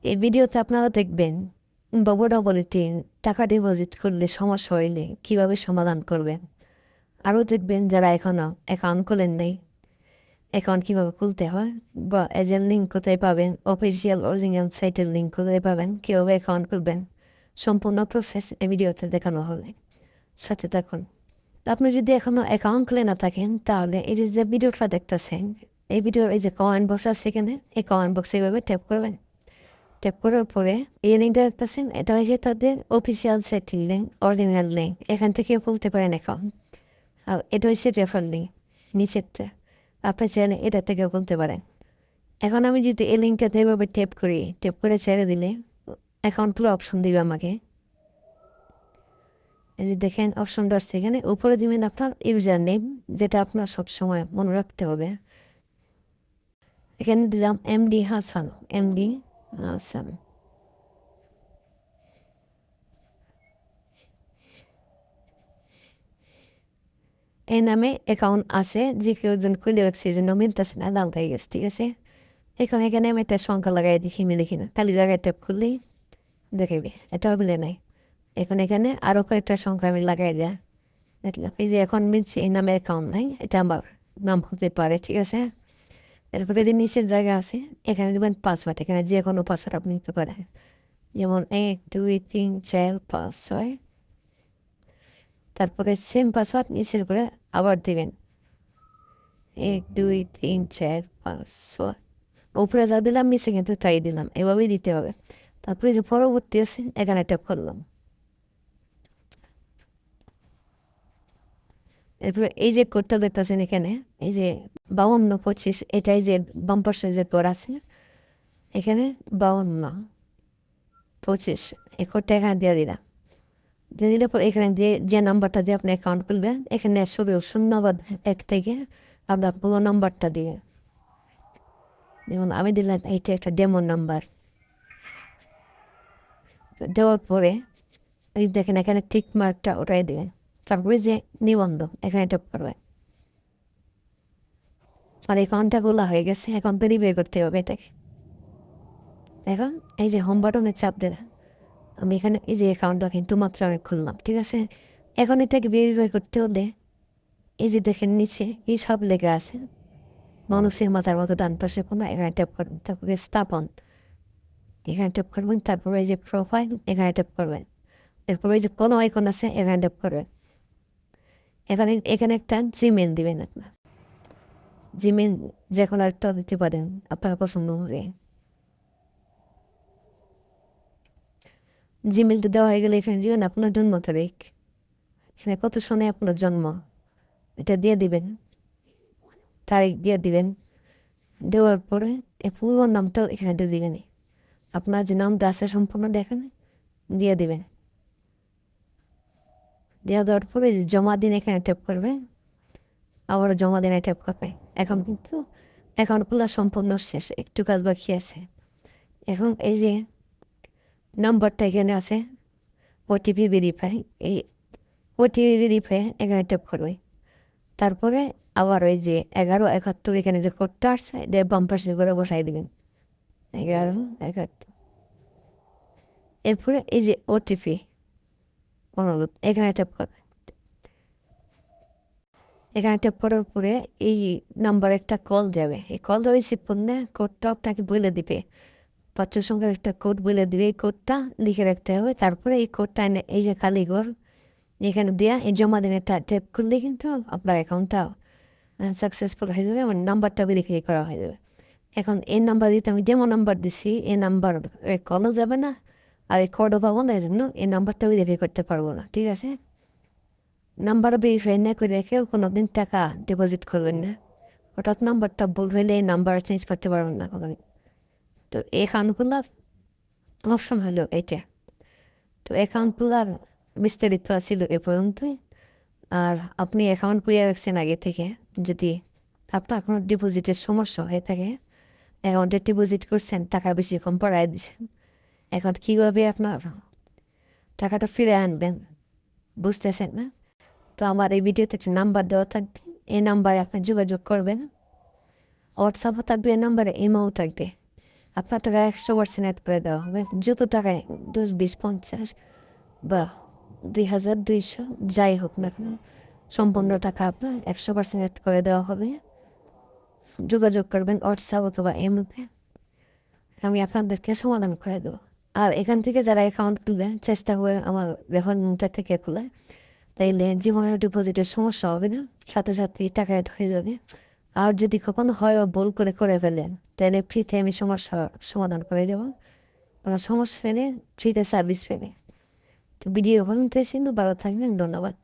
এই ভিডিওতে আপনারা দেখবেন বরাবরটি টাকা ডিপোজিট করলে সমস্যা হইলে কীভাবে সমাধান করবেন। আরও দেখবেন যারা এখনও অ্যাকাউন্ট খোলেন নাই, অ্যাকাউন্ট কীভাবে খুলতে হয় বা এজেন্ট লিঙ্ক কোথায় পাবেন, অফিসিয়াল অরিজিনাল সাইটের লিঙ্ক কোথায় পাবেন, কীভাবে অ্যাকাউন্ট খুলবেন, সম্পূর্ণ প্রসেস এই ভিডিওতে দেখানো হবে। সাথে থাকুন। আপনি যদি এখনও অ্যাকাউন্ট খুলে না থাকেন তাহলে এই যে ভিডিওটা দেখতেছেন, এই ভিডিওর এই যে কমেন্ট বক্স আছে এখানে, এই কমেন্ট বক্সে এইভাবে ট্যাপ করবেন। ট্যাপ করার পরে এই লিঙ্কটা দেখতেছেন, এটা হচ্ছে তাদের অফিসিয়াল সাইটের লিঙ্ক, অরিজিনাল লিঙ্ক। এখান থেকে খুলতে পারেন অ্যাকাউন্ট। আর এটা হচ্ছে রেফার লিঙ্ক, নিচেরটা। আপনি চাইলে এটা থেকে খুলতে পারেন। এখন আমি যদি এই লিঙ্কটাতে এভাবে ট্যাপ করি, ট্যাপ করে ছেড়ে দিলে অ্যাকাউন্ট পুরো অপশন দিবে আমাকে। এই যে দেখেন অপশনটা আসছে এখানে, উপরে দিবেন আপনার ইউজার নেম, যেটা আপনার সবসময় মনে রাখতে হবে। এখানে দিলাম এমডি হাসান, এমডি হাসান। এই নামে অ্যাকাউন্ট আছে, যে কেউ একজন খুলে রাখছে, এই জন্য মিলতেছে না, লাল হয়ে গেছে। ঠিক আছে, এখানে আমি একটা সংখ্যা লাগাই দেখি মিলে কিনা। খালি জায়গায় ট্যাপ করলেই দেখাবে, এটাও মিলে নাই। এখানে আরও কয়েকটা সংখ্যা আমি লাগাই দেয়, দেখলাম এই যে এখন মিলছে। এই নামে অ্যাকাউন্ট নাই, এটা আমার নাম হতে পারে। ঠিক আছে, এরপরে যে নিচের জায়গা আছে এখানে দেবেন পাসওয়ার্ড। এখানে যে কোনো পাসওয়ার্ড আপনি নিতে পারেন, যেমন 1 2 3 4 5 6। তারপরে সেম পাসওয়ার্ড নিচের করে আবার দেবেন, 1 2 3 4 5 6। উপরে যা দিলাম নিচে কিন্তু তাই দিলাম, এভাবেই দিতে হবে। তারপরে যে পরবর্তী আছে এখানে ট্যাপ করলাম। এরপরে এই যে কোডটা দেখতেছেন এখানে, এই যে 52 25, এটাই যে বাম পাশে যে কোড আছে এখানে 52 25, এই কোডটা এখানে দিয়ে দিলাম। দিয়ে দিলে পর এখানে দিয়ে যে নাম্বারটা দিয়ে আপনি অ্যাকাউন্ট খুলবেন, এখানে শুরু 0 বা 1 থেকে আপনার পুরো নাম্বারটা দিয়ে, যেমন আমি দিলাম এইটা একটা ডেমো নাম্বার। দেওয়ার পরে এই দেখেন এখানে টিক মার্কটা ওটাই দেবেন। তারপরে যে নিবন্ধন এখানে ট্যাপ করবেন। আর অ্যাকাউন্টটা খোলা হয়ে গেছে, এখন ভেরিফাই করতে হবে এটাকে। এখন এই যে হোম বাটনে চাপ দিলাম, আমি এখানে এই যে অ্যাকাউন্টটা কিন্তু মাত্র আমি খুললাম। ঠিক আছে, এখন এটাকে ভেরিফাই করতে হলে এই যে দেখেন নিচে এই সব লেখা আছে, মানুষের মাথার মতো ডান পাশে কোনো, এখানে ট্যাপ করবেন। তারপরে স্থাপন এখানে ট্যাপ করবেন। তারপরে এই যে প্রোফাইল এখানে ট্যাপ করবেন। এরপরে এই যে কোনো আইকন আছে এখানে ট্যাপ করবেন। এখানে একটা জিমেল দিবেন আপনার, জিমেল যে কোনো একটা দিতে পারেন আপনার পছন্দ অনুযায়ী। জিমেলটা দেওয়া হয়ে গেলে এখানে দিবেন আপনার জন্ম তারিখ, এখানে কত সনে আপনার জন্ম এটা দিয়ে দিবেন, তারিখ দিয়ে দিবেন। দেওয়ার পরে এই পুরো নামটাও এখানে দিয়ে দিবেন, আপনার যে নামটা আছে সম্পূর্ণ দেখেন দিয়ে দিবেন। দেওয়ার পরে জমা দিন এখানে ট্যাপ করবে, আবার জমা দিনে ট্যাপ করবে। এখন কিন্তু অ্যাকাউন্ট খোলা সম্পূর্ণ শেষ, একটু কাজ বাকি আছে। এখন এই যে নাম্বারটা এখানে আছে, ওটিপি ভেরিফাই, এই ওটিপি ভেরিফাই এখানে ট্যাপ করবে। তারপরে আবার ওই যে 1171 এখানে যে কোডটা আসছে এটা বাম পাশে করে বসাই দিবেন, 1171। এরপরে এই যে ওটিপি অনুরোধ এখানে ট্যাপ করবে। এখানে ট্যাপ করার পরে এই নাম্বারে একটা কল যাবে, এই কলটা রিসিভ করলে কোডটা আপনাকে বলে দিবে, 5 সংখ্যার একটা কোড বলে দিবে। এই কোডটা লিখে রাখতে হবে। তারপরে এই কোডটা এনে এই যে কালীঘর এখানে দেওয়া এই জমা দিন একটা ট্যাপ করলে কিন্তু আপনার অ্যাকাউন্টটা সাকসেসফুল হয়ে যাবে, আমার নাম্বারটা ভেরিফাই করা হয়ে যাবে। এখন এই নাম্বার দিতে আমি যেমন নাম্বার দিছি এই নাম্বার কলও যাবে না, আর এই কোডও পাবো না, এই জন্য এই নাম্বারটা ভেরিফাই করতে পারবো না। ঠিক আছে, নাম্বার ভেরিফাই না করে রেখেও কোনো দিন টাকা ডিপোজিট করবেন না। হঠাৎ নাম্বারটা ভুল হইলে এই নাম্বার চেঞ্জ করতে পারবেন না কোনো। তো এই অ্যাকাউন্টগুলো অপশন হলো এটা। তো অ্যাকাউন্টগুলার বিস্তারিত ছিল এ পর্যন্তই। আর আপনি অ্যাকাউন্ট খুলে রাখছেন আগে থেকে, যদি আপনার কোনো ডিপোজিটের সমস্যা হয়ে থাকে, অ্যাকাউন্টে ডিপোজিট করছেন টাকা বেশি কম পড়ায় দিচ্ছেন, এখন কীভাবে আপনার টাকাটা ফিরে আনবেন বুঝতেছেন না? তো আমার এই ভিডিওতে একটা নাম্বার দেওয়া থাকবে, এই নাম্বারে আপনি যোগাযোগ করবেন। হোয়াটসঅ্যাপও থাকবে এই নাম্বারে, ইমোও থাকবে। আপনার টাকা 100% অ্যাড করে দেওয়া হবে। যত টাকায় 10, 20, 50 বা 2,200 যাই হোক না কেন, সম্পূর্ণ টাকা আপনার 100% অ্যাড করে দেওয়া হবে। যোগাযোগ করবেন হোয়াটসঅ্যাপ অথবা এমওতে, আমি আপনাদেরকে সমাধান করে দেবো। আর এখান থেকে যারা অ্যাকাউন্ট খুলবে চেষ্টা করে আমার রেফারেন্সটা থেকে খুলে, তাইলে জীবনের ডিপোজিটের সমস্যা হবে না, সাথে সাথে টাকা অ্যাড হয়ে যাবে। আর যদি কখনো হয় বা ভুল করে ফেলেন, তাহলে ফ্রিতে আমি সমস্যা সমাধান করে দেবো। কোনো সমস্যা পেলে ফ্রিতে সার্ভিস পেবে। তো ভিডিও ভালো ভালো থাকবেন, ধন্যবাদ।